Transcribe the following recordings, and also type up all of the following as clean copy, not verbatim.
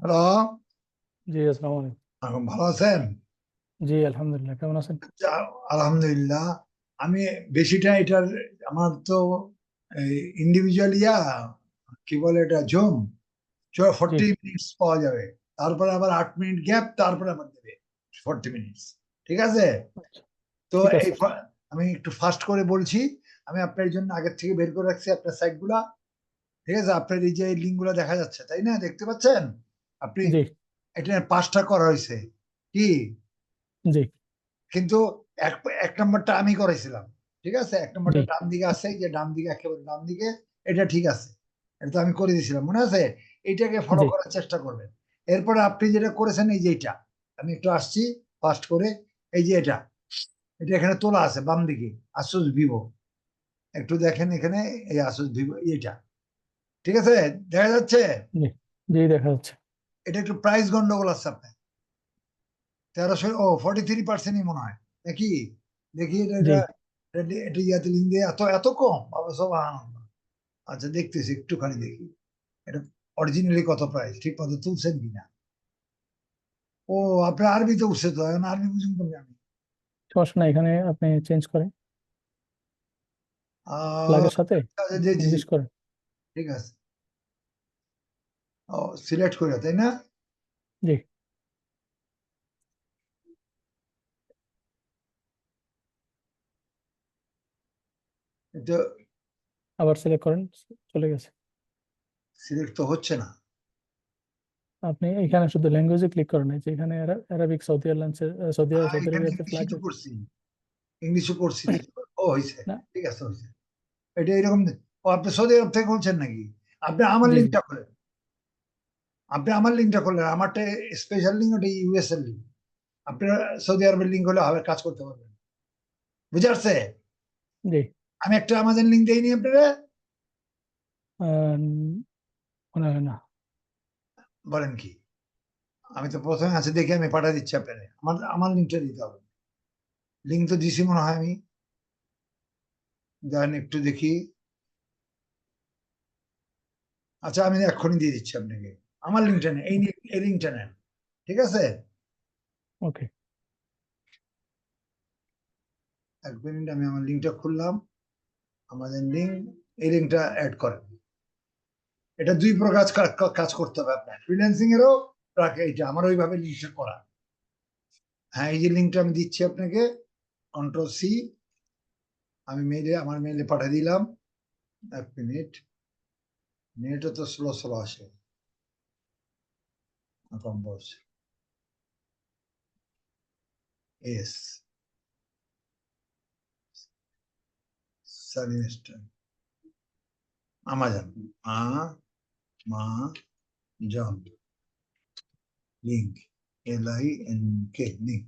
Hello, জি, আসসালামু আলাইকুম। এখন ভালো আছেন? জি, আলহামদুলিল্লাহ। কেমন আছেন? আলহামদুলিল্লাহ। আমি বেশিটা এটার আমার তো ইন্ডিভিজুয়াল কি বলে এটা জুম জি, 40 মিনিটস পাওয়া যাবে। তারপরে আবার 8 মিনিট গ্যাপ, তারপরে আবার দেবে 40 মিনিটস। ঠিক আছে? আচ্ছা, তো ঠিক আছে। আমি একটু ফাস্ট করে বলছি। আমি আপনার জন্য আগের থেকে বের করে রাখছি আপনার সাইট গুলা। ঠিক আছে? আপনার এই যে লিঙ্ক গুলা দেখা যাচ্ছে, তাই না? দেখতে পাচ্ছেন আপনি? জি, এটা 5টা করা হয়েছে কি? জি, কিন্তু এক এক নম্বরটা আমি করেছিলাম। ঠিক আছে? এক জি, নম্বরটা ডান দিকে আছে, এই যে ডান দিকে, একেবারে ডান দিকে। এটা ঠিক আছে, এটা তো আমি করে দিয়েছিলাম, মনে আছে? এইটাকে ফলো জি, করার চেষ্টা করবেন। এরপরে আপনি যেটা করেছেন, এই যে এইটা, আমি একটু আসছি ফাস্ট করে। এই যে এটা, এটা এখানে তোলা আছে বাম দিকে, আসুস ভিভো। একটু দেখেন এখানে, এই আসুস ভিভো এইটা। ঠিক আছে? দেখা যাচ্ছে? জি, জি, দেখা যাচ্ছে। এটা একটু প্রাইস গন্ডগোল আছে আপনার। 43% মনে হয় নাকি? দেখি এটা জি, এটা এটা এটা ইয়াতে লিঙ্ক দিয়ে এত এত কম, বাবা সব আনন্দ। আচ্ছা, দেখতেছি একটুখানি দেখি এটা অরিজিনালি কত প্রাইস, ঠিক মতো তুলছেন কিনা। ও, আপনার আরবিতে উঠছে তো, এখন আরবি বুঝুন কবে আমি। সমস্যা নাই, এখানে আপনি চেঞ্জ করেন আহ, প্লাগের সাথে জি জি জি, ইংলিশ করেন। ঠিক আছে। ও, সিলেক্ট করে, তাই না? জি, এটা আবার সিলেক্ট করেন, চলে গেছে। সিলেক্ট তো হচ্ছে না। আপনি এখানে শুধু ল্যাঙ্গুয়েজে ক্লিক করেন, এই যে এখানে অ্যারাবিক, সৌদি এয়ারলাইন্সের, সৌদি এখানে আরবিয়াতে ফ্লাগ। ইংলিশও তো করছি, ইংলিশও করছি। ও, হয়েছে। না, ঠিক আছে, হয়েছে। এটা এরকম। ও, আপনি সৌদি আরব থেকে বলছেন নাকি? আপনি আমার জি, জি, লিঙ্কটা করেন। আপনি আমার লিঙ্কটা করলেন, আমারটা স্পেশাল লিঙ্ক, ওটা ইউএস এর লিঙ্ক। আপনার সৌদি আরবের লিঙ্ক হলে হবে, কাজ করতে পারবেন। বুঝে আসছে? জি। আমি একটা আমাদের লিঙ্ক দিইনি আপনারা? আহ, মনে হয় না। বলেন কি? আমি তো প্রথমে আছে দেখে আমি পাঠিয়ে দিচ্ছি আপনাদের, আমার আমার লিঙ্কটা দিতে হবে। লিঙ্ক তো দিছি মনে হয় আমি। দেন একটু দেখি। আচ্ছা, আমি এক্ষুনি দিয়ে দিচ্ছি আপনাকে। আমার লিঙ্কটা নেন, এই লিঙ্কটা নেন। ঠিক আছে? ওকে, 1 মিনিট, আমি আমার লিঙ্কটা খুললাম। আমাদের লিঙ্ক, এই লিঙ্কটা অ্যাড করেন। এটা দুই প্রকার কাজ করতে হবে আপনার, ফ্রিল্যান্সিং এরও রাখে, এটা আমার ওইভাবে লিঙ্কটা করা। হ্যাঁ, এই যে লিঙ্কটা আমি দিচ্ছি আপনাকে, কন্ট্রোল C। আমি আমার মেইলে পাঠিয়ে দিলাম। 1 মিনিট, নেটও তো স্লো স্লো আসে, কম বলছে। এস সালিস্টার, আমাজন, মা মা জন, link, LINK, link,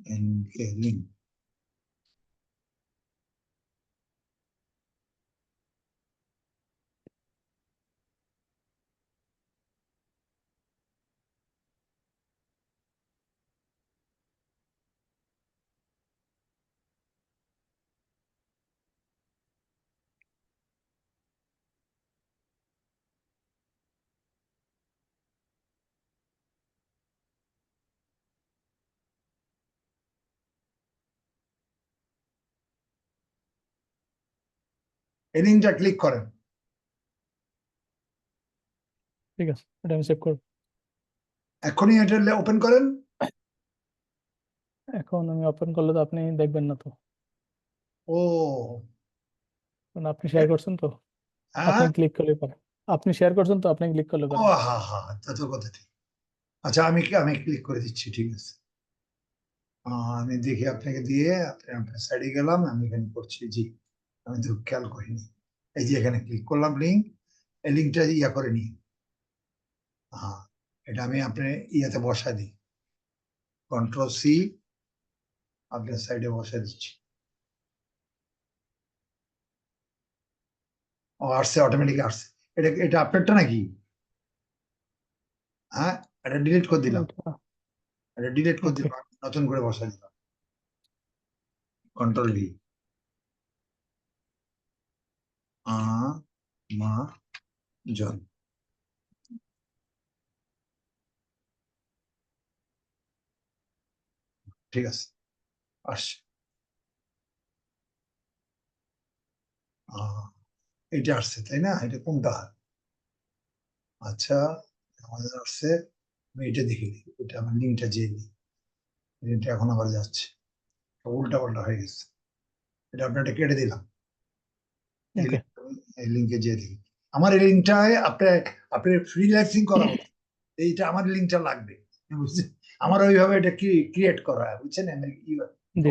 LINK, link. এই লিঙ্কটা ক্লিক করেন। ঠিক আছে, এটা আমি সেভ করব। এখনই এটা ওপেন করেন। এখন আমি ওপেন করলে তো আপনি দেখবেন না তো, ও, কারণ আপনি শেয়ার করছেন তো। আপনি হ্যাঁ। ক্লিক করলে পারে, আপনি শেয়ার করছেন তো, আপনি ক্লিক করলে ও, পারেন। হা হা, তা তো কথা ঠিক। আচ্ছা, আমি ক্লিক করে দিচ্ছি, ঠিক আছে। আমি দেখি আপনাকে দিয়ে, আপনার সাইডে গেলাম, আমি এখানে করছি, জি। আমি তো খেয়াল করিনি। এই যে এখানে ক্লিক করলাম, লিঙ্ক। এই লিঙ্কটা করে নিই। হ্যাঁ, এটা আমি আপনার ইয়াতে বসা দিই, কন্ট্রোল C, আপনার সাইডে বসা দিচ্ছি। ও, আসছে, অটোমেটিক আসছে। এটা এটা আপনারটা নাকি? হ্যাঁ, এটা ডিলিট করে দিলাম। এটা এটা ডিলিট করে ওকে, দিলাম, নতুন করে বসা দিলাম, কন্ট্রোল V। আমাজন। ঠিক আছে, আসছে। এটা আসছে তাই না? এটা কোনটা? আচ্ছা, আমাদের আসছে। আমি এটা দেখি, এটা আমার লিঙ্কটা যে নিই, লিঙ্কটা এখন আবার যাচ্ছে, উল্টা পাল্টা হয়ে গেছে। এটা আপনারটা কেটে দিলাম। এই ওকে, এই লিঙ্কে যেয়ে দেখি। আমার এই লিঙ্কটায় আপনার ফ্রিল্যান্সিং করা উচিত। এইটা আমার লিঙ্কটা লাগবে, বুঝছেন? আমার ওইভাবে এটা কি ক্রিয়েট করা, বুঝছেন? জি ও, জি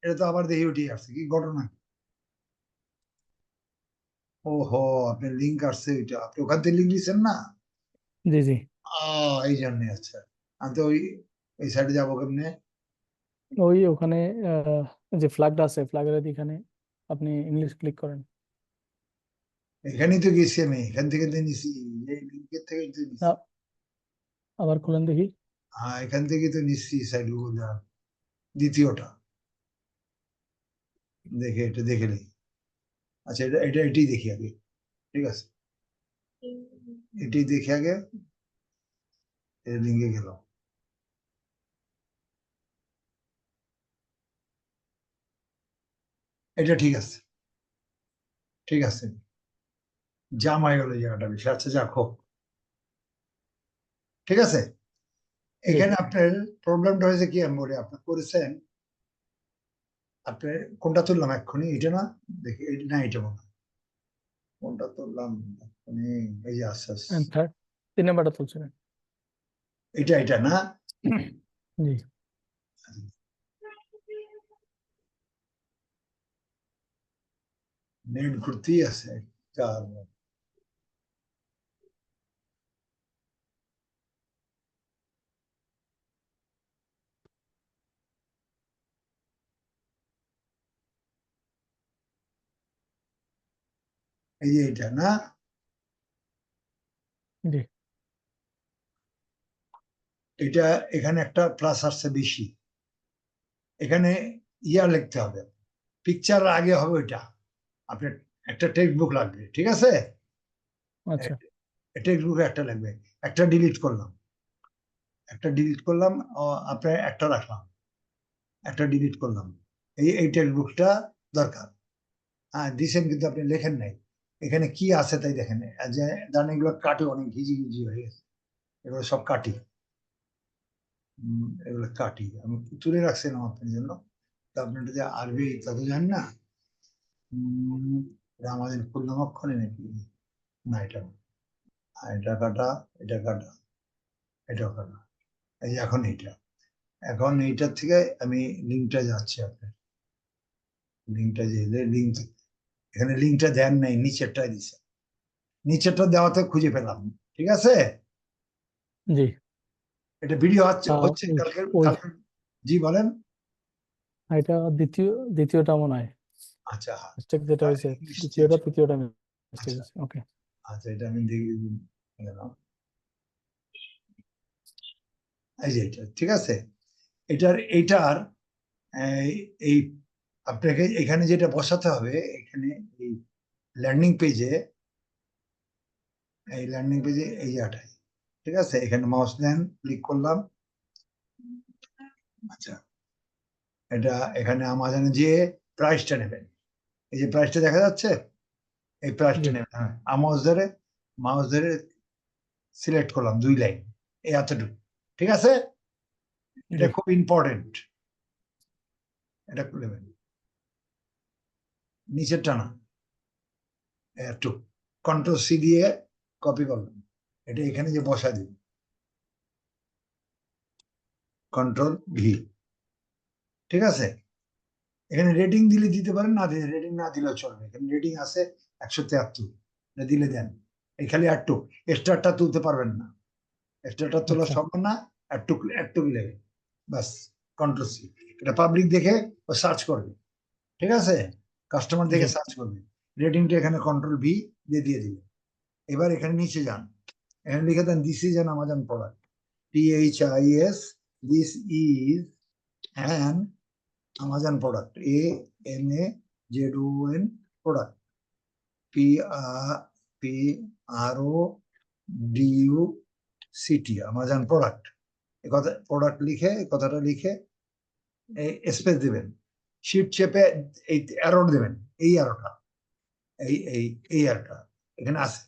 এটা তো আবার দেখি উঠে আসছে, কি ঘটনা? ওহো, আপনার লিঙ্ক আসছে, ওইটা আপনি ওখান থেকে লিঙ্ক দিচ্ছেন না? জি জি। এই জন্য। আচ্ছা, আমি তো ওই সাইডে যাবো কেমনে? ওই ওখানে যে ফ্ল্যাগটা আছে, ফ্ল্যাগের এখানে আপনি ইংলিশ ক্লিক করেন। এখানেই তো গেছি আমি, এখান থেকে তো নিছি, এই লিঙ্কের থেকে তো নিছি। আ- আবার খুলেন দেখি। হ্যাঁ, এখান থেকে তো নিচ্ছি, সাইড গুগল দ্বিতীয়টা। দেখে এটা দেখে নিই। আচ্ছা, এটাই দেখি আগে। ঠিক আছে, এটাই দেখি আগে। এই লিঙ্কে গেলাম। এটা ঠিক আছে, ঠিক আছে। জাম হয়ে গেল জায়গাটা বেশি। আচ্ছা, যাক হোক, ঠিক আছে। জি এখানে আপনার প্রবলেমটা হয়েছে কি, আমি বলি, আপনি করেছেন, আপনার কোনটা তুললাম এক্ষুনি? এটা না? দেখি, না, এটা মনে হয়। কোনটা তুললাম এক্ষুনি? এই যে, আচ্ছা আচ্ছা। এন্ড থার্ড, 3 নাম্বারটা তুলছিলেন। এটা না? জি নেট ঘুরতেই আছে। চার। এই যে এটা না? জি এটা, এখানে একটা প্লাস আসছে বেশি। এখানে ইয়া লিখতে হবে, পিকচার আগে হবে ওইটা। আপনার একটা টেক্সট বুক লাগবে, ঠিক আছে? আচ্ছা টেক্সট বুক একটা লাগবে। একটা ডিলিট করলাম, একটা ডিলিট করলাম। আপনার একটা রাখলাম, একটা ডিলিট করলাম। এই টেক্সট বুকটা দরকার। হ্যাঁ, দিছেন, কিন্তু আপনি লেখেন নাই। এখানে কি আছে তাই দেখেন। যে জানেন, এগুলো কাটি, অনেক ঘিজি ঘিজি হয়ে গেছে। এগুলো সব কাটি। এগুলো কাটি আমি তুলে রাখছিলাম আপনার জন্য। তা আপনার যে আরবি তা তো জানেন না। এটা আমাদের ফুল নাম অক্ষরে নাকি? না, এটা না। এটা কাটা, এটা কাটা, এটা কাটা। এই যে এখন এখন এইটার থেকে আমি লিঙ্কটা যাচ্ছি আপনার। লিঙ্কটা যে লিঙ্ক, এখানে লিঙ্কটা দেন নাই, নিচেরটাই দিছে। নিচেরটা দেওয়াতে খুঁজে পেলাম। ঠিক আছে, জি। এটা ভিডিও হচ্ছে আহ, হচ্ছে ওই কালকে ওই কালকে। জি, বলেন। এটা দ্বিতীয়টা মনে হয় আচ্ছা, মিস্টেক যেটা হয়েছে। English change. তৃতীয়টা মিস্টেক আচ্ছা হয়েছে। ওকে আচ্ছা, এটা আমি দেখে গেলাম। এই যে এটা ঠিক আছে। এইটার এই এই আপনাকে এখানে যেটা বসাতে হবে, এখানে এই ল্যান্ডিং পেজে, এই জায়গাটায়, ঠিক আছে? এখানে মাউস দেন, ক্লিক করলাম। আচ্ছা, এটা এখানে আমাজনে যে প্রাইসটা নেবেন, এই যে প্রাইসটা দেখা যাচ্ছে, এই প্রাইসটা জি নেবেন। হ্যাঁ, মাউস ধরে সিলেক্ট করলাম 2 লাইন, এই এতটুকু। ঠিক আছে, এটা জি খুব ইম্পর্টেন্ট। এটা নেবেন, নিচের টানা একটু, কন্ট্রোল সি দিয়ে কপি করলাম। এটা এখানে যে বসা দিন, কন্ট্রোল ভি। ঠিক আছে, এখানে রেটিং দিলে দিতে পারেন, না দিলে, রেটিং না দিলেও চলবে। এখানে রেটিং আছে 173, এটা দিলে দেন। এই খালি একটু এক্সট্রাটা তুলতে পারবেন না, এক্সট্রাটা তোলা আচ্ছা সম্ভব না। একটু একটু লেগে, বাস। Control C. এটা পাবলিক দেখে ও সার্চ করবে, ঠিক আছে? কাস্টমার জি দেখে সার্চ করবে। রেটিংটা এখানে কন্ট্রোল ভি দিয়ে দিয়ে দিবে। এবার এখানে নিচে যান, এখানে লিখে দেন this is an Amazon product. THIS, this is an Amazon product. AMAZON product. PRODUCT, Amazon product. এই কথা প্রোডাক্ট লিখে এই কথাটা লিখে স্পেস দিবেন, শিফট চেপে এই অ্যারো দেবেন, এই অ্যারোটা এই অ্যারোটা এখানে আছে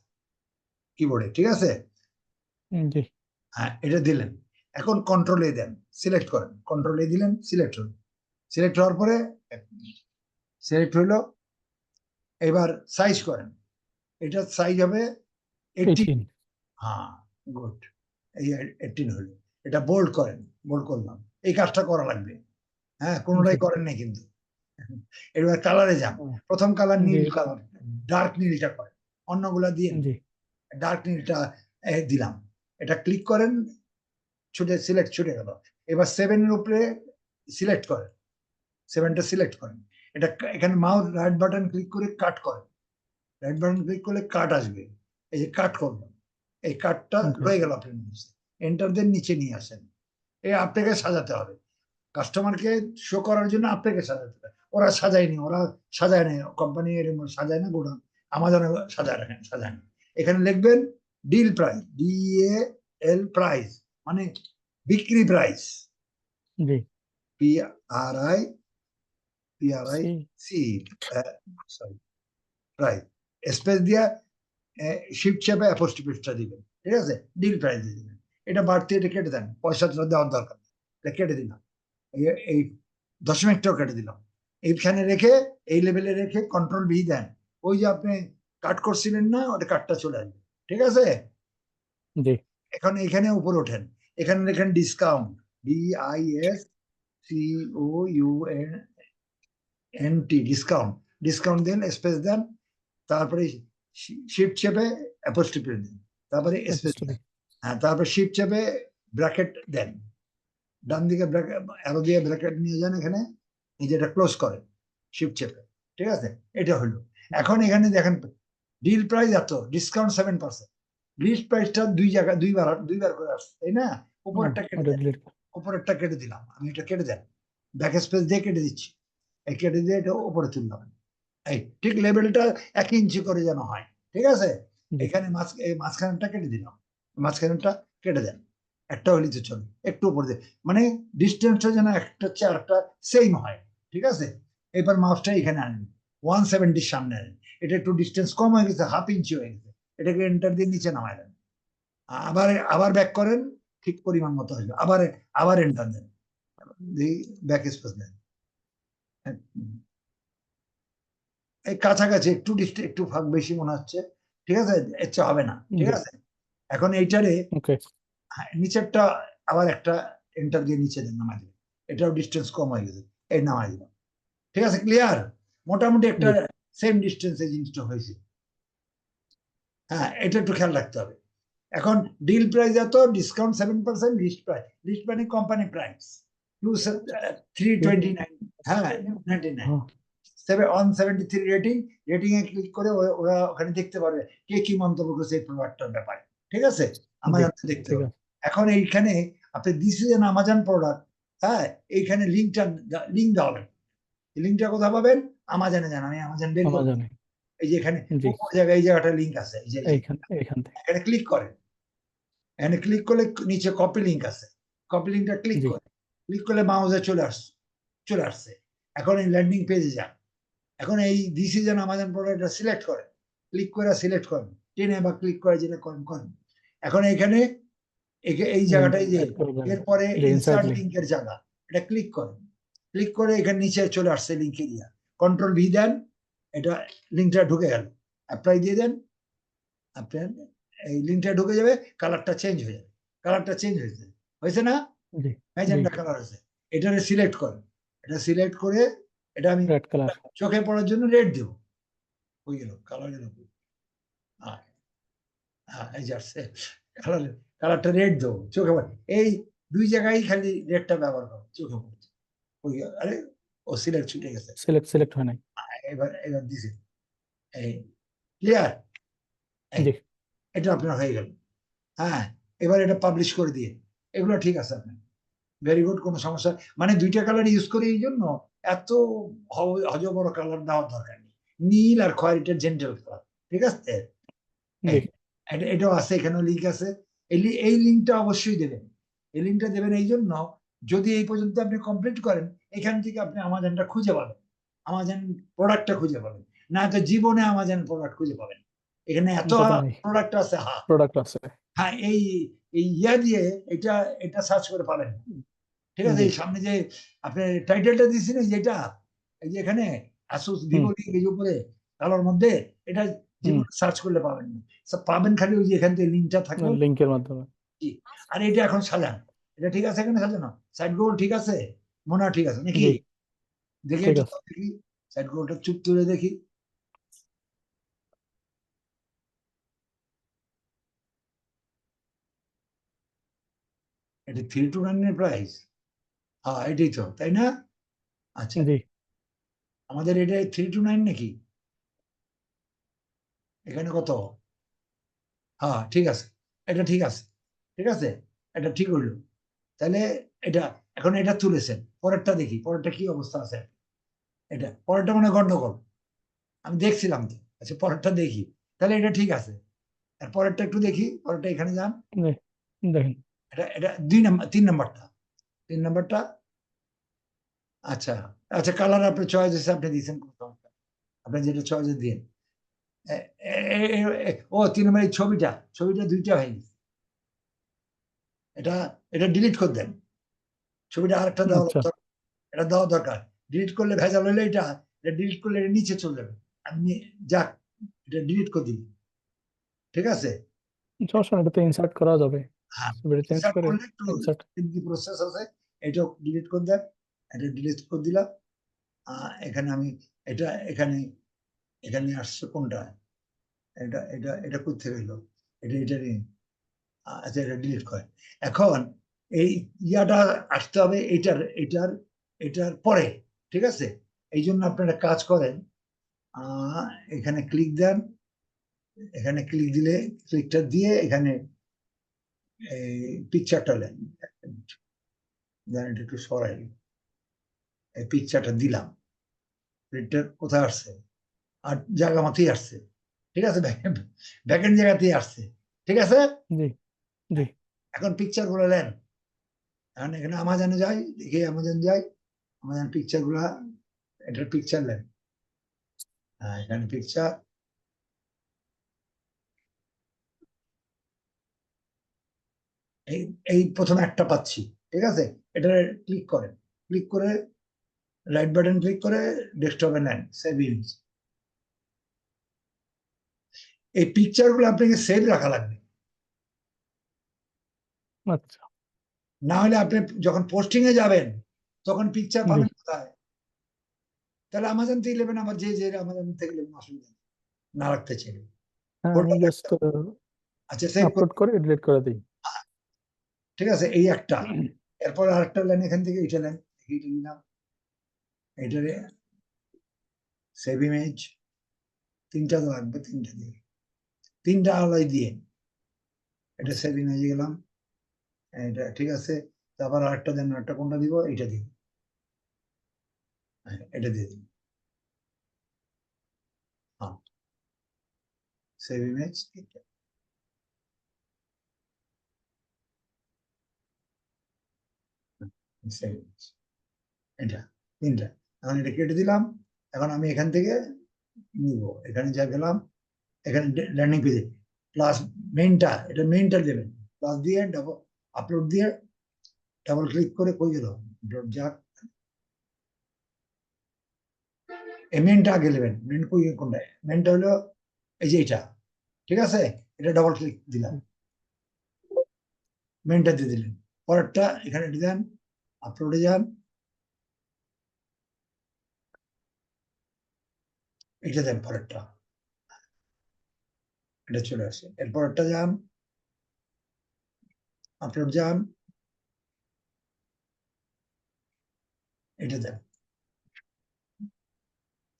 কিবোর্ডে, ঠিক আছে? জি হ্যাঁ, এটা দিলেন। এখন কন্ট্রোল এ দেন, সিলেক্ট করেন, কন্ট্রোল এ দিলেন, সিলেক্ট হল। সিলেক্ট হওয়ার পরে সিলেক্ট হইলো, এবার সাইজ করেন, এটা সাইজ হবে 18। 18 হ্যাঁ, গুড, এই 18 হলো। এটা বোল্ড করেন, বোল্ড করলাম, এই কাজটা করা লাগবে। হ্যাঁ, কোনোটাই জি করেন নাই কিন্তু। এবার কালারে যান, ও, প্রথম কালার জি নীল কালার, ডার্ক নীলটা করেন, অন্যগুলা দিয়ে জি ডার্ক নীলটা দিলাম। এটা ক্লিক করেন, ছুটে গেল। এবার 7 এর উপরে সিলেক্ট করেন, 7টা সিলেক্ট করেন। এটা এখানে মাউস রাইট বাটন ক্লিক করে কাট করেন, রাইট বাটন ক্লিক করলে কাট আসবে, এই যে কাট করবেন, এই কাটটা ওকে রয়ে গেল আপনার নিচে। এন্টার দেন, নিচে নিয়ে আসেন। এই আপনাকে সাজাতে হবে, কাস্টমারকে শো করার জন্য আপনাকে সাজাতে হবে। ওরা সাজায়নি, ওরা সাজায় নেই, কোম্পানি সাজায় না, গোডাউন আমাজনে সাজায় রাখেন, সাজায় না। এখানে লিখবেন ডিল প্রাইস, DAL প্রাইস, মানে বিক্রি price, G PRI C C sorry, price, space দিয়া শিফট চেপে অ্যাপোস্ট্রোফিটা দিবেন, ঠিক আছে? ডিল প্রাইস দিয়ে দিবেন। এটা বাড়তি, এটা কেটে দেন, পয়সাটা দেওয়ার দরকার নেই, এটা কেটে দিলাম। এই দশমিকটাও কেটে দিলাম। এইখানে রেখে, এই লেভেলে রেখে কন্ট্রোল ভি দেন, ওই যে আপনি কাট করছিলেন না, ওটা কাটটা চলে আসবে, ঠিক আছে? জি এখন এখানে উপরে ওঠেন, এখানে লেখেন ডিসকাউন্ট, DISCOUNT, ডিসকাউন্ট, ডিসকাউন্ট দেন, স্পেস দেন, তারপরে শিফট চেপে অ্যাপোস্ট্রোফি দেন, তারপরে স্পেস অ্যাপোস্ট্রোফি দেন। হ্যাঁ, তারপরে শিফট চেপে ব্র্যাকেট দেন, ডান দিকে ব্র্যাকেট, অ্যারো দিয়ে ব্র্যাকেট নিয়ে যান, এখানে এই যেটা ক্লোজ করেন শিফট চেপে, ঠিক আছে? এটা হলো। এখন এখানে দেখেন ডিল প্রাইস এত, ডিসকাউন্ট 7%, লিস্ট প্রাইসটা দুইবার করে আসছে, তাই না? উপরেরটা কেটে ওটা দেন, ডিলিট উপরেরটা কেটে দিলাম আমি, এটা কেটে দেন, ব্যাক স্পেস দিয়ে কেটে দিচ্ছি, এই কেটে দিয়ে এটা উপরে তুললাম। এই ঠিক লেভেলটা 1 ইঞ্চি করে যেন হয়, ঠিক আছে? জি এখানে মাঝখানটা কেটে দিলাম, মাঝখানটা কেটে দেন, একটা হইলে তো চলে, একটু উপরে দিয়ে, মানে ডিস্টেন্সটা যেন একটা চেয়ে আরেকটা সেম হয়, ঠিক আছে? এবার মাউসটা এখানে আনেন, 170 সামনে আনেন, এটা একটু ডিস্টেন্স কম হয়ে গেছে, হাফ ইঞ্চি হয়ে গেছে, এটাকে এন্টার দিয়ে নিচে নামায় দেন, আবার আবার ব্যাক করেন, ঠিক পরিমাণ মতো আসবে, আবার আবার এন্টার দেন, ব্যাক স্পেস দেন। এই কাছাকাছি, একটু ফাঁক বেশি মনে হচ্ছে, ঠিক আছে? এর চেয়ে হবে না, ঠিক জি আছে? এখন এইটারে ওকে নিচেরটা আবার একটা এন্টার দিয়ে নিচে দেন, নামাই দিবেন, এটাও ডিস্টেন্স কম হয়ে গেছে, এই নামাই দিলাম, ঠিক আছে? ক্লিয়ার? মোটামুটি একটা জি সেম ডিস্টেন্সে জিনিসটা হয়েছে। হ্যাঁ, এটা একটু খেয়াল রাখতে হবে। এখন ডিল প্রাইস এত, ডিসকাউন্ট 7%, লিস্ট মানে কোম্পানি প্রাইস 329, হ্যাঁ 99, হ্যাঁ 173 রেটিং, রেটিং এ ক্লিক করে ওরা ওখানে দেখতে পারবে কে কি মন্তব্য করেছে এই প্রোডাক্টটার ব্যাপারে, ঠিক আছে? জি আমাজন দেখতে ঠিক হবে। আছে এখন এইখানে আপনি this is an Amazon product, হ্যাঁ, এইখানে লিঙ্ক দেওয়া লাগবে। লিঙ্কটা কোথায় পাবেন? আমাজনে যান, আমি আমাজন বের করব, আমাজনে এই যে এখানে জি উপর জায়গায় এই জায়গাটা লিঙ্ক আছে, এই যে এইখান থেকে এখানে ক্লিক করেন, এখানে ক্লিক করলে নিচে কপি লিঙ্ক আছে, কপি লিঙ্কটা ক্লিক জি করে, ক্লিক করলে মাউসে চলে আসছে। এখন এই ল্যান্ডিং পেজে যান, এখন এই দিস ইজ এন আমাজন প্রোডাক্টটা সিলেক্ট করেন, ক্লিক করে সিলেক্ট করেন, টেনে বা ক্লিক করে যেটা করেন। এখন এখানে এই লিঙ্ক জায়গাটাই যে অ্যাড করবেন এরপরে জি ইনসার্ট ইনসার্ট লিঙ্ক লিঙ্কের জায়গা, এটা ক্লিক করেন, ক্লিক করে এখানে নিচে চলে আসছে লিঙ্ক এরিয়া, কন্ট্রোল ভি দেন, এটা লিঙ্কটা ঢুকে গেল, অ্যাপ্লাই দিয়ে দেন, আপনার এই লিঙ্কটা ঢুকে যাবে, কালারটা চেঞ্জ হয়ে যাবে, কালারটা চেঞ্জ হয়েছে না? জি জি ম্যাজেন্টা কালার হয়েছে। এটারে সিলেক্ট করেন, এটা সিলেক্ট করে এটা আমি রেড কালার চোখে পড়ার জন্য রেড দেব, হয়ে গেল কালার গেল, এই যাচ্ছে কালার, কালারটা রেড দেবো চোখে পড়ে, এই দুই জায়গায় খালি রেডটা ব্যবহার করো, চোখে পড়ছে, আরে ও সিলেক্ট ছুটে গেছে, সিলেক্ট হয় নাই এবার দিছে, এই ক্লিয়ার, জি এটা আপনার হয়ে গেল। হ্যাঁ, এবার এটা পাবলিশ করে দিয়ে, এগুলো ঠিক আছে আপনার, ভেরি গুড, কোনো সমস্যা, মানে দুইটা কালার ইউজ করে, এই জন্য এত বড় কালার দেওয়ার দরকার নেই, নীল আর খয়েরিটার জেন্টাল কালার, ঠিক আছে? দেখি এটাও আছে, এখানেও লিঙ্ক আছে। এই লিঙ্কটা অবশ্যই দেবেন। এই লিঙ্কটা দেবেন এই জন্য, যদি এই পর্যন্ত আপনি কমপ্লিট করেন, এখান থেকে আপনি আমাজনটা খুঁজে পাবেন, আমাজন প্রোডাক্টটা খুঁজে পাবেন। না তো জীবনে আমাজন প্রোডাক্ট খুঁজে পাবেন। এখানে এত কথা নাই, প্রোডাক্ট আছে। প্রোডাক্ট আছে। হ্যাঁ, এই এই ইয়া দিয়ে এটা এটা সার্চ করে পাবেন। ঠিক আছে, জি এই সামনে যে আপনি টাইটেলটা দিয়েছেন, যেটা এই যে এখানে আসুস ভিভো এই যে উপরে কালোর মধ্যে, এটা জীবনে সার্চ করলে পাবেন না। পাবেন খালি ওই যে এখান থেকে লিঙ্কটা থাকলো। লিঙ্কের মাধ্যমে। আর এটা এখন সাজান, এটা ঠিক আছে, এখানে সাজানো সাইড গোল ঠিক আছে, মনে হয় ঠিক আছে নাকি? জি দেখি ঠিক একটু আছে। দেখি, সাইড গোলটা চুপ তুলে দেখি। এটা 329 প্রাইস। হ্যাঁ, এটাই তো, তাই না? আচ্ছা, জি আমাদের এটা 329 নাকি? এখানে কত? হ্যাঁ, ঠিক আছে, এটা ঠিক আছে, ঠিক আছে, এটা ঠিক হইলো। তাহলে এটা এখন এটা তুলেছেন, পরেরটা দেখি, পরেরটা কি অবস্থা আছে। এটা পরেরটা মানে গন্ডগোল, আমি দেখছিলাম তো। আচ্ছা, পরেরটা দেখি, তাহলে এটা ঠিক আছে। আর পরেরটা একটু দেখি, পরেরটা এখানে যান। দেখেন। এটা এটা 2 নাম্বার, 3 নাম্বারটা, 3 নাম্বারটা। আচ্ছা, আচ্ছা, কালার আপনার চয়েস আছে, আপনি দিয়েছেন, আপনি যেটা চয়েস দিন। ও 3 নাম্বার, এই ছবিটা, ছবিটা 2টা হয়ে গেছে। এটা এটা ডিলিট করে দেন, ছবিটা আরেকটা দেওয়া আচ্ছা দরকার। এটা দেওয়া দরকার। ডিলিট করলে ভেজাল হইলে এটা ডিলিট করলে এটা নিচে চলে যাবে। আপনি যাক, এটা ডিলিট করে দিন, ঠিক আছে। সমস্যা নেই, এটাতে ইনসার্ট করা যাবে, হ্যাঁ, ছবিটা চেঞ্জ ইনসার্ট করে করলে একটু ইনসার্ট। প্রসেস আছে। এটাও ডিলিট করে দেন, এটা ডিলিট করে দিলাম। এখানে আমি এটা এখানে এখানে আসছে কোনটা, এটা এটা এটা কোথা এলো, এটা এটা নিয়ে। আচ্ছা, এটা ডিলিট করে। এখন এই ইয়াটা আসতে হবে এটার এটার এটার পরে, ঠিক আছে। এই জন্য আপনারা কাজ করেন, এখানে ক্লিক দেন, এখানে ক্লিক দিলে, ক্লিকটা দিয়ে এখানে এই পিকচারটা নেন। দেন এটা একটু সরাই, এই পিকচারটা দিলাম, প্রিন্টার কোথায় আসছে, আর জায়গা মতোই আসছে, ঠিক আছে, ব্যাকেন্ড জায়গাতেই আসছে, ঠিক আছে। জি জি এখন পিকচার গুলো নেন, এখন এখানে আমাজনে যাই, দেখি আমাজন যাই, আমাজন পিকচার গুলা, এটার পিকচার নেন। হ্যাঁ, এখানে পিকচার, এই এই প্রথমে একটা পাচ্ছি, ঠিক আছে। এটা ক্লিক করেন, ক্লিক করে রাইট বাটন ক্লিক করে ডেস্কটপে নেন, সেভ ইমেজ। এই পিকচার গুলো আপনাকে সেভ রাখা লাগবে, আচ্ছা না হলে আপনি যখন পোস্টিং এ যাবেন তখন পিকচার জি পাবেন কোথায়? তাহলে আমাজন থেকে নেবেন, আবার যে যে আমাজন থেকে নেবেন, অসুবিধা নেই, না রাখতে চাইলে। হ্যাঁ, আমি ফোল্ডার জাস্ট রাখতে হবে। আচ্ছা, সেভ করে, আপলোড করে ডিলিট করে দিই। ঠিক আছে, এই একটা। এরপর আরেকটা লাইন এখান থেকে এটা লাইন, এটা নিলাম, এটারে সেভ ইমেজ, 3টা লাগবে, 3টা দিয়ে, 3টা আলাই দিয়ে এটা সেভ ইমেজে গেলাম। এটা ঠিক আছে, তারপর আরেকটা দেন, আরেকটা কোনটা দিব, এটা দিব, এটা দিয়ে দিন। হ্যাঁ, সেভ ইমেজ, সেভ ইমেজ, এটা 3টা। এখন এটা কেটে দিলাম। এখন আমি এখান থেকে নিব, এখানে যা গেলাম, এখানে ল্যান্ডিং পেজে প্লাস মেইনটা, এটা মেইনটা দেবেন, প্লাস দিয়ে ডাবল আপলোড দিয়ে ডাবল ক্লিক করে কই গেল, ডট যাক, এই মেইনটা আগে নেবেন। মেইন কই, কোনটা মেইনটা হলো এই যে এটা, ঠিক আছে। এটা ডাবল ক্লিক দিলাম, মেইনটা দিয়ে দিলেন। পরেরটা এখানে দেন, আপলোডে যান, এটা দেন পরেরটা, এটা চলে আসে। এরপরেরটা যান, আপলোড যান, এটা দেন।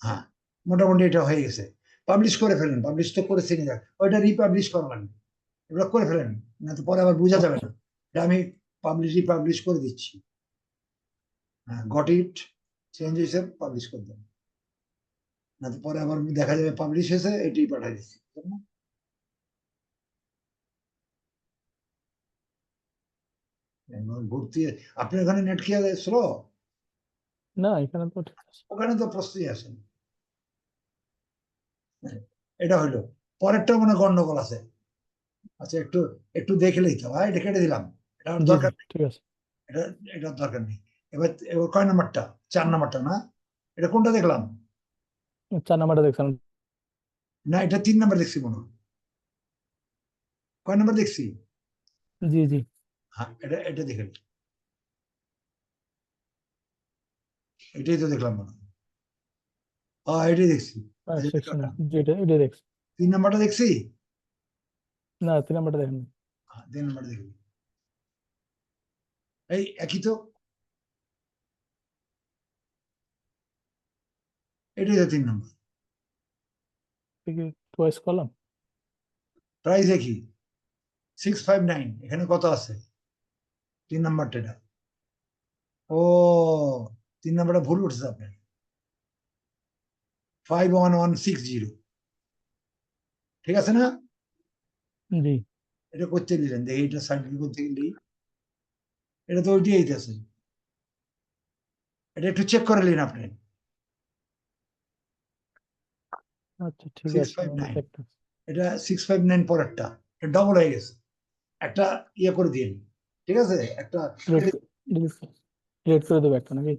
হ্যাঁ, মোটামুটি এটা হয়ে গেছে। পাবলিশ করে ফেলেন, পাবলিশ তো করেছি না, ওইটা রিপাবলিশ করা লাগবে। এগুলো করে ফেলেন, না তো পরে আবার বোঝা যাবে না। এটা আমি রিপাবলিশ করে দিচ্ছি। হ্যাঁ, গট ইট, চেঞ্জ হয়েছে, পাবলিশ করে দেন, না তো পরে আবার দেখা যাবে পাবলিশ হয়েছে, এটাই পাঠাই দিচ্ছি। ভর্তি। আপনার ওখানে নেট কি স্লো? না, এখানে তো ঠিক আছে। ওখানে তো প্রস্তুতি আছেন। এটা হইলো, পরেরটা মনে গন্ডগোল আছে। আচ্ছা, একটু একটু দেখলেই তো ভাই, এটা কেটে দিলাম, এটা আর জি জি দরকার নেই। ঠিক আছে। এটা এটা দরকার নেই। এবার এবার কয় নাম্বারটা? 4 নাম্বারটা না? এটা কোনটা দেখলাম? 4 নাম্বারটা দেখছেন? না, এটা 3 নাম্বার দেখছি মনে হয়। কয় নাম্বার দেখছি? জি জি। হ্যাঁ, এটা এটা দেখে নিই। এটাই তো দেখলাম মনে হয়। হ্যাঁ, এটাই দেখছি। আচ্ছা, এটা সেকশন, কয়টা? জি এটা দেখছি। 3 নাম্বারটা দেখছি। না, 3 নাম্বারটা দেখেন। হ্যাঁ, 3 নাম্বারটা দেখি। এই একই তো। এটাই তো 3 নাম্বার। Toys column. প্রাইস একই, 659। এখানে কত আছে? 3 নাম্বারটা এটা। ও, 3 নাম্বারটা ভুল উঠছে আপনার। 51160। ঠিক আছে না? জি এটা করতে দিলেন, দেখি এটা সাইড করতে গেলেই এটা তো ওইটাই আছে। এটা একটু চেক করে নিন আপনি। আচ্ছা ঠিক সিক্স আছে, ফাইভ আমি নাইন দেখতে। এটা 659 পরেরটা, এটা ডবল হয়ে গেছে। একটা ইয়ে করে দিন, ঠিক আছে? একটা ডিলিট ডিলিট করে দেবো একটা নাকি?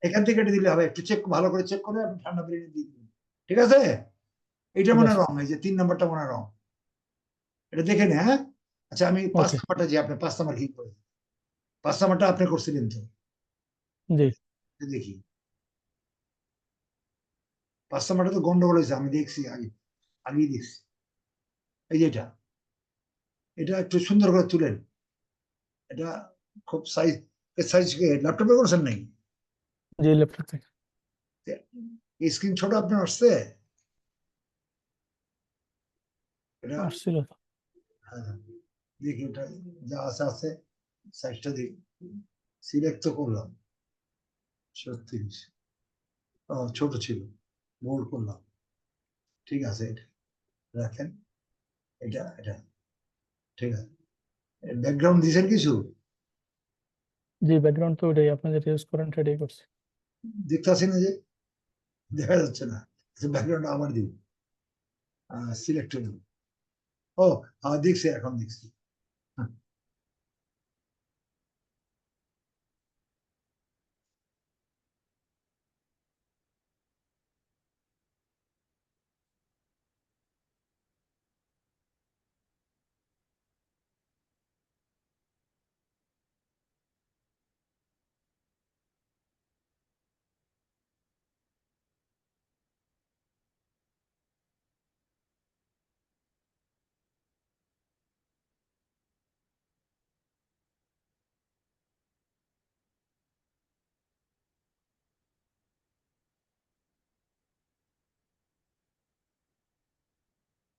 এখান থেকে কেটে দিলে হবে। একটু চেক, ভালো করে চেক করে আপনি ঠান্ডা পানি দিয়ে দিন। ঠিক আছে? এটা ঠিক মনে হয় আছে। রং, এই যে 3 নাম্বারটা মনে হয় রং। এটা দেখে নে, হ্যাঁ? আচ্ছা, আমি 5 ওকে। নাম্বারটা, যে আপনি 5 নাম্বার কি করে, 5 নাম্বারটা আপনি করছিলেন তো? জি এটা দেখি, 5 নাম্বারটা তো গন্ডগোল হয়েছে, আমি দেখছি আগে, আগেই দেখছি। এই যে এটা, এটা একটু সুন্দর করে তুলেন। এটা খুব সাইজ, সাইজ ল্যাপটপে করেছেন নাকি? জি, ল্যাপটপ থেকে স্ক্রিন ছোট আপনার আসছে? এটা আসছিল তো। হ্যাঁ, দেখি এটা যা আছে আছে, সাইজটা দেখি। সিলেক্ট তো করলাম 36। ছোট ছিল, বোল্ড করলাম। ঠিক আছে, এটা রাখেন। এটা এটা ঠিক আছে। ব্যাকগ্রাউন্ড দিয়েছেন কিছু? জি, ব্যাকগ্রাউন্ড তো ওটাই, আপনি যেটা ইউজ করেন সেটাই করছি। দেখতে আসি না যে, দেখা যাচ্ছে না। ব্যাকগ্রাউন্ড আবার দিই, সিলেক্ট করলাম। ও হ্যাঁ, দেখছি, এখন দেখছি। হ্যাঁ,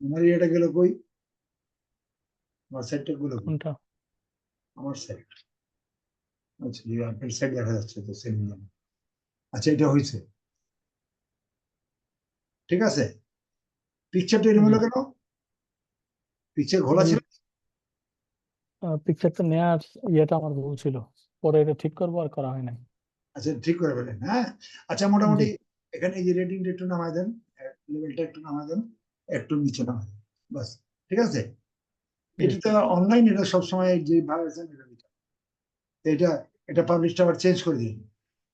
আমার এটা গেল কই? আমার সেটটা গুলো কই? কোনটা? আমার সেট। আচ্ছা, আপনার সেট দেখা যাচ্ছে তো, সেট। আচ্ছা, এটা হয়েছে, ঠিক আছে। পিকচারটা এরকম জি। হলো কেন? পিকচার ঘোলা জি, ছিল। পিকচারটা নেওয়ার ইয়েটা আমার ভুল ছিল, পরে এটা ঠিক করবো, আর করা হয় নাই। আচ্ছা, ঠিক করে ফেলেন, হ্যাঁ। আচ্ছা, জি মোটামুটি এখানে এই যে রেটিংটা একটু নামায় দেন, লেভেলটা একটু নামায় দেন, একটু নিচে নামায় দেন, বাস। ঠিক আছে? জি এটা তো অনলাইন, এটা সবসময় যে ভার্সন, এটা এটা পাবলিশটা আবার চেঞ্জ করে দিন।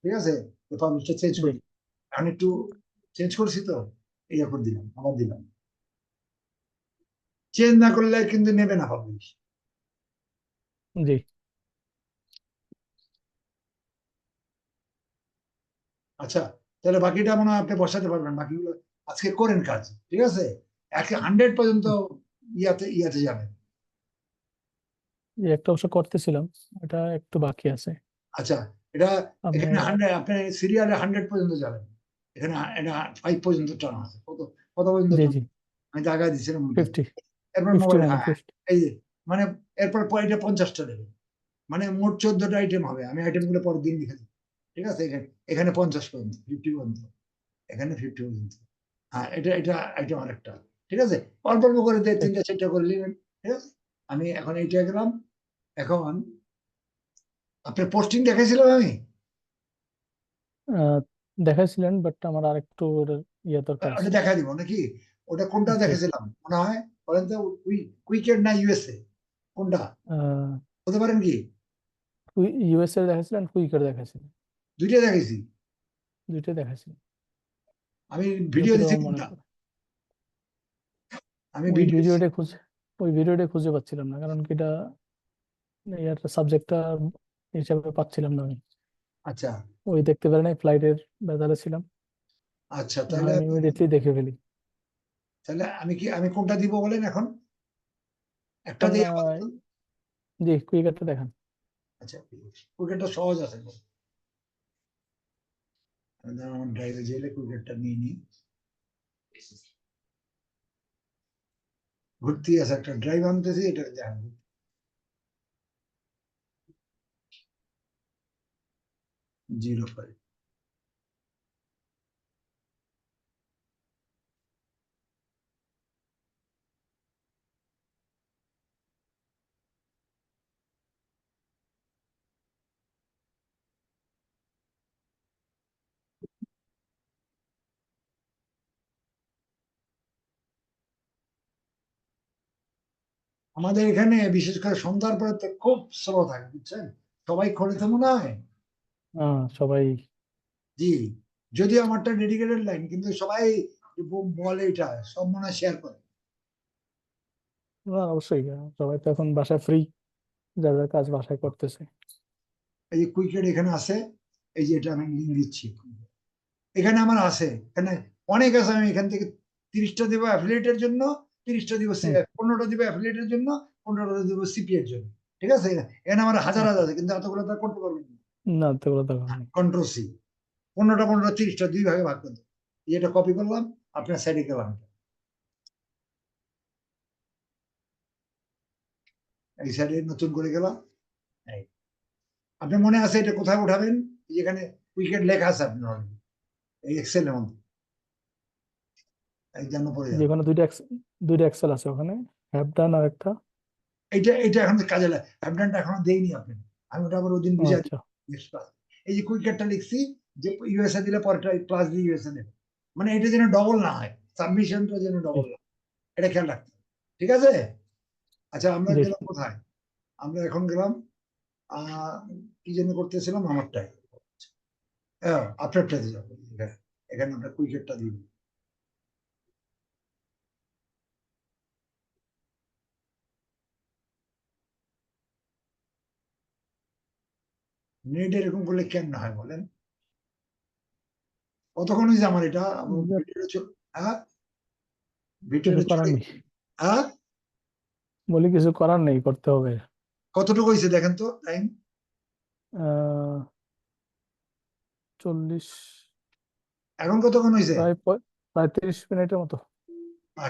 ঠিক আছে? পাবলিশটা চেঞ্জ জি করে দিন। আমি একটু চেঞ্জ করছি তো, এই এখন দিলাম, আবার দিলাম। চেঞ্জ না করলে কিন্তু নেবে না পাবলিশ। জি। আচ্ছা, তাহলে বাকিটা মনে হয় আপনি বসাতে পারবেন, বাকিগুলো আজকে করেন কাজ। ঠিক আছে? 100 পর্যন্ত ইয়াতে ইয়াতে যাবেন। একটা অবশ্য করতেছিলাম, এটা একটু বাকি আছে। আচ্ছা, এটা আপনি এখানে 100, আপনি সিরিয়ালে 100 পর্যন্ত যাবেন। এখানে এটা 5 পর্যন্ত টানা আছে। কত কত পর্যন্ত জি টানা? জি, আমি জায়গায় দিচ্ছিলাম মধ্যে। 50, এরপর 50 মোবাইল, মনে হয়, হ্যাঁ, 50। এই যে, মানে এরপর এটা 50টা দেবে। মানে মোট 14টা আইটেম হবে। আমি আইটেম গুলো পরের দিন লিখে দেবো। ঠিক আছে? এখানে এখানে 50 পর্যন্ত, 50 পর্যন্ত, এখানে 50 পর্যন্ত। হ্যাঁ, এটা এটা আইটেম আরেকটা। ঠিক আছে? অল্প অল্প করে ঠিক। 3টা 4টা করে নেবেন। ঠিক আছে? আমি এখন এইটা গেলাম। এখন আপনার পোস্টিং দেখেছিলাম আমি। আহ, দেখাইছিলেন, বাট আমার আরেকটু ওর ইয়ে দরকার ওটা আছে। দেখা দিব নাকি? ওটা কোনটা ওকে। দেখেছিলাম মনে হয়? বলেন তো, কুইকেট না ইউএসএ, কোনটা বলতে পারেন কি? ইউএসএ দেখাইছিলেন, কুইকার দেখাইছিলেন? দুইটা দেখেছি। দুইটাই দেখাইছিলেন আমি ভিডিও দিছি যতটুকু মনে কোনটা? পড়ে। আমি ওই ভিডিও দিছি। ভিডিওটা খুঁজে ওই ভিডিওটা খুঁজে পাচ্ছিলাম না, কারণ কি এটা ইয়ার সাবজেক্টটা হিসাবে পাচ্ছিলাম না আমি। আচ্ছা ওই দেখতে পারি নাই, ফ্লাইটের বেতারে ছিলাম। আচ্ছা, না হয় তাহলে আমি ইমিডিয়েটলি দেখে ফেলি। তাহলে আমি কোনটা দিব বলেন এখন? একটা এখন দিয়ে বলেন তো। জি, কুইকারটা দেখান। আচ্ছা, কুইকেটটা সহজ আছে। আমার ড্রাইভে গেলে কুইকেটটা নিয়ে নিই। ঘুরতে আছে একটা ড্রাইভ আনতেছি, এটা দেখেন। Zero five. আমাদের এখানে বিশেষ করে সন্ধ্যার পরে তো খুব স্লো থাকে, বুঝছেন? সবাই খোলে তো মনে হয়। সবাই। জি, যদিও আমারটা ডেডিকেটেড লাইন, কিন্তু সবাই বলে, এটা সব মনে হয় শেয়ার করে। অবশ্যই, সবাই তো এখন বাসায় ফ্রি, যার যার কাজ বাসায় করতেছে। এই যে কুইকেট এখানে আছে, এই যে এটা আমি লিঙ্ক দিচ্ছি। এখানে আমার আছে, এখানে অনেক আছে। আমি এখান থেকে 30টা দিব অ্যাফিলিয়েটের জন্য, 30টা দিব, হুম। 15টা দিব অ্যাফিলিয়েটের জন্য, 15টা দিব সিপি এর জন্য। ঠিক আছে, এখানে আমার হাজার হাজার ওকে। আছে, কিন্তু এতগুলো তো আর করতে পারবেন না। না, তো ওগুলো দরকার নেই। কন্ট্রোল সি, 15টা 15টা 30টা দুই ভাগে ভাগ করে দেবো। এটা কপি করলাম, আপনার সাইডে গেলাম, এই সাইডে নতুন করে গেলাম। এই, আপনার মনে আছে এটা কোথায় উঠাবেন? যেখানে উইকেট লেখা আছে আপনার already, এই এক্সেলের মধ্যে। এই জন্য পড়ে যাবে। যেখানে দুইটা এক্সেল আছে ওখানে, হ্যাভ ডান আর একটা। এটা এখন কাজে লাগে, অ্যাপডানটা এখনো দেইনি আপনি। আমি ওটা আবার ওদিন বুঝাই আচ্ছা। দিই। এই যে কুইকেটটা লিখছি, যে ইউএসএ দিলে পরেরটা প্লাস দিয়ে ইউএসএ দেবে, মানে এটা যেন ডবল না হয়, সাবমিশনটা যেন জি। ডবল না হয়, এটা খেয়াল রাখতে হবে। ঠিক আছে। আচ্ছা, আমরা জি। গেলাম কোথায়? আমরা এখন গেলাম কি যেন করতেছিলাম আমারটাই। হ্যাঁ, আপনারটাতে যাবো। এখানে আমরা কুইকেটটা দিব। নেট এরকম করলে কেমন হয় বলেন? কতক্ষণ হয়েছে আমার এটা? যাক, ভিডিওটা হ্যাঁ, কিছু ভিডিওটা করার চলে। নেই। হ্যাঁ, বলি কিছু করার নেই, করতে হবে। কতটুকু হয়েছে দেখেন তো টাইম। 40, এখন কতক্ষণ হয়েছে? প্রায় 30 মিনিটের মতো।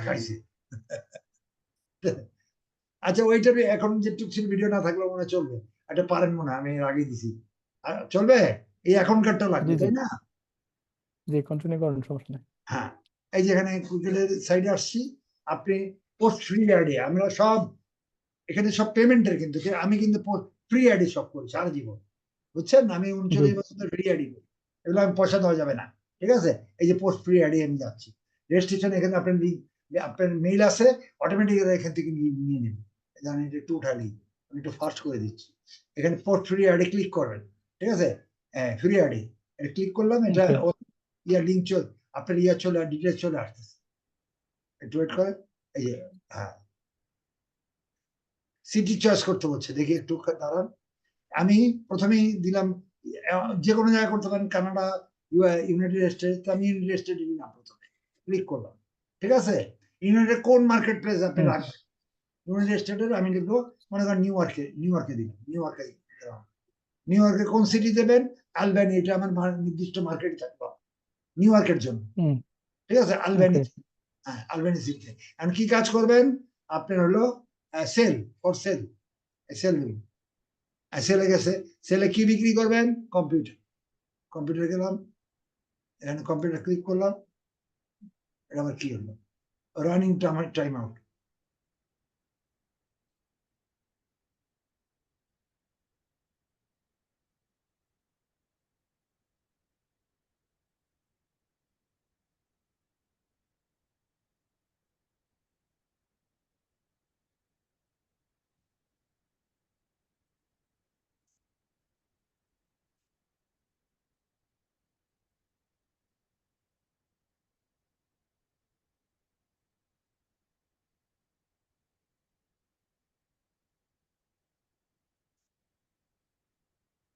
খাইছে। আচ্ছা, ওইটা এখন যে টুকছিল ভিডিও না থাকলেও মনে হয় চলবে। এটা পারেন মনে হয়, আমি এর আগে দিছি। চলবে? এই এখনকারটা লাগবে জি, জি। তাই না? জি, কন্টিনিউ করেন, সমস্যা নেই। হ্যাঁ, এই যে এখানে গুগলের সাইডে আসছি। আপনি পোস্ট ফ্রি আইডি, আমরা সব এখানে সব পেমেন্টের, কিন্তু আমি কিন্তু ফ্রি আইডি সব করি সারা জীবন, বুঝছেন? আমি জি। 39 বছর ধরে ফ্রি আইডি করি। এগুলো আমি পয়সা দেওয়া যাবে না। ঠিক আছে, এই যে পোস্ট ফ্রি আইডি আমি যাচ্ছি। রেজিস্ট্রেশন এখানে আপনার আপনার মেইল আছে, অটোমেটিক এখান থেকে নিয়ে নেবেন। জানি এটা একটু উঠালি, আমি একটু ফাস্ট করে দিচ্ছি। এখানে পোস্ট ফ্রি আইডি ক্লিক করবেন। ঠিক আছে, হ্যাঁ, ফ্রি আইডি এটা ক্লিক করলাম। এটা ওকে। ইয়ার লিঙ্ক আপনার চলে ডিটেলস চলে আসতেছে। একটু ওয়েট করেন। এই যে, হ্যাঁ, সিটি চয়েস করতে হচ্ছে, দেখি একটু দাঁড়ান। আমি প্রথমেই দিলাম, যে কোনো জায়গায় করতে পারেন, কানাডা, ইউনাইটেড স্টেটস। আমি ইউনাইটেড স্টেটে দিলাম, প্রথমে ক্লিক করলাম। ঠিক আছে, ইউনাইটেড কোন মার্কেট প্লেস আপনি হুম। রাখবেন? ইউনাইটেড স্টেটের আমি লিখবো, মনে করেন নিউ ইয়র্কে দিলাম, নিউ ইয়র্কে কোন সিটি দেবেন? আলবানি, এটা আমার নির্দিষ্ট মার্কেট থাকবে নিউ ইয়র্কের জন্য। হুম। ঠিক আছে, আলবানি। ওকে। হ্যাঁ, আলবানি সিটিতে। এখন কি কাজ করবেন? আপনার হলো সেল, ফর সেল, সেল সেলে গেছে। সেলে কি বিক্রি করবেন? কম্পিউটার। কম্পিউটার গেলাম, এখানে কম্পিউটার ক্লিক করলাম। এটা আবার কি হলো? Running time out.